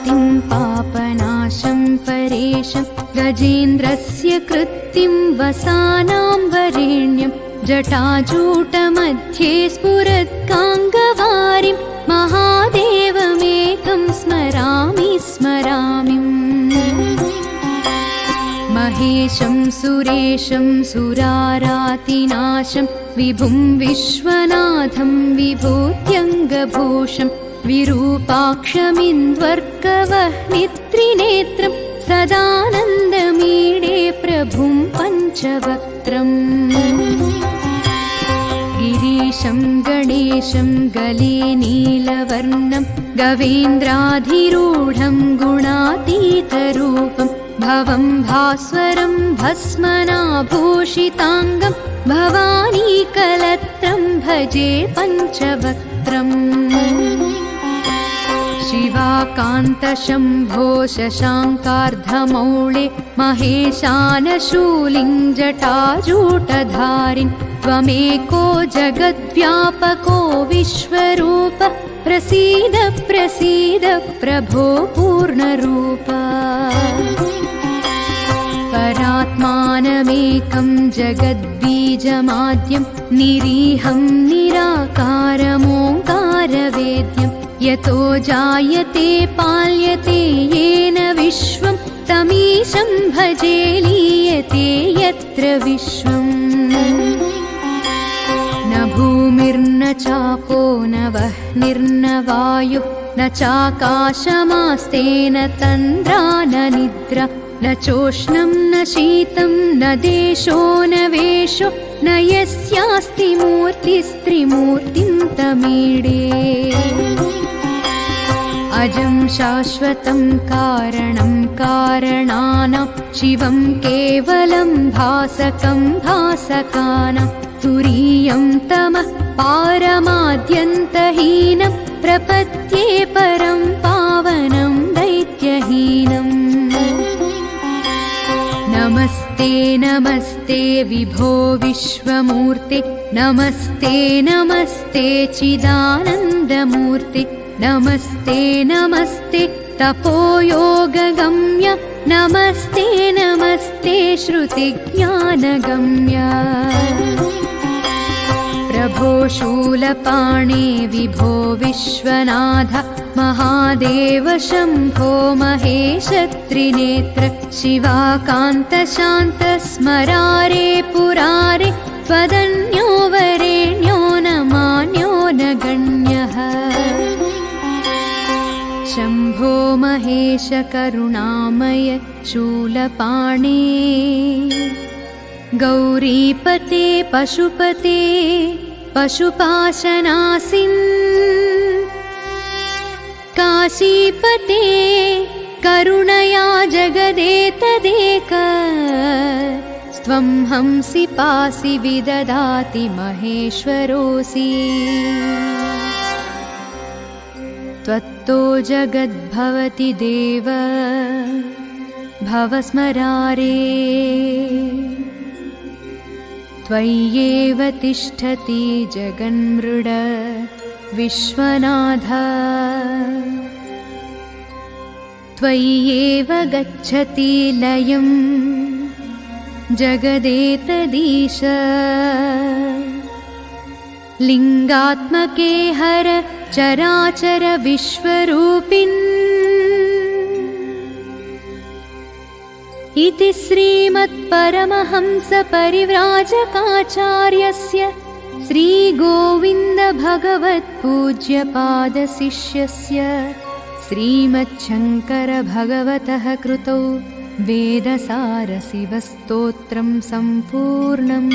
पतिं पापनाशं परेशं गजेन्द्रस्य कृत्तिं वसानां वरेण्यं जटाजूटमध्ये स्फुरत्काङ्गवारिं महादेवमेकं स्मरामि स्मरामि महेशं सुरेशं सुरारातिनाशं विभुं विश्वनाथं विभूत्यङ्गभूषं विरूपाक्षमिन्द्वर्कवह्नित्रिनेत्रं सदानन्दमीडे प्रभुं पञ्चवक्त्रम् गिरीशं गणेशं गले नीलवर्णं गवेन्द्राधिरूढं गुणातीतरूपं भवं भास्वरं भस्मनाभूषिताङ्गं भवानीकलत्रं भजे पञ्चवक्त्रम् शिवाकान्तशम्भो शशाङ्कार्धमौळे महेशानशूलिं जटाजूटधारिन् त्वमेको जगद्व्यापको विश्वरूप प्रसीद प्रसीद प्रभो पूर्णरूप परात्मानमेकं जगद्बीजमाद्यं निरीहं निराकारमोङ्कारवेद्यं यतो जायते पाल्यते येन विश्वं तमीशं भजे लीयते यत्र विश्वम् न भूमिर्न चापो न वह्निर्न वायुः न चाकाशमास्तेन तन्द्रा न निद्रा न चोष्णं न शीतं न देशो न वेशो न यस्यास्ति मूर्तिस्त्रिमूर्तिं तमीडे अजं शाश्वतं कारणं कारणानां शिवं केवलं भासकं भासकानां तुरीयं तमः पारमाद्यन्तहीनं प्रपद्ये परं पावनं दैत्यहीनम् नमस्ते नमस्ते विभो विश्वमूर्ते नमस्ते नमस्ते चिदानन्दमूर्ते नमस्ते नमस्ते तपोयोगगम्य नमस्ते नमस्ते श्रुतिज्ञानगम्य प्रभो शूलपाणे विभो विश्वनाथ महादेव शम्भो महेश त्रिनेत्र शिवाकान्त शान्त स्मरारे पुरारे त्वदन्यो वरेण्यो न मान्यो न गण्यः शम्भो महेश करुणामय शूलपाणे गौरीपते पशुपते पशुपाशनासिन् काशीपते करुणया जगदेतदेक त्वं हंसि पासि विददाति महेश्वरोऽसि त्वत्तो जगद्भवति देव भवस्मरारे त्वय्येव तिष्ठति जगन्मृड विश्वनाथ त्वय्येव गच्छति लयं जगदेतदीश लिङ्गात्मके हर चराचर विश्वरूपिन् इति श्रीमत्परमहंसपरिव्राजकाचार्यस्य श्रीगोविन्दभगवत्पूज्यपादशिष्यस्य श्रीमच्छङ्करभगवतः कृतौ वेदसारशिवस्तोत्रं सम्पूर्णम्।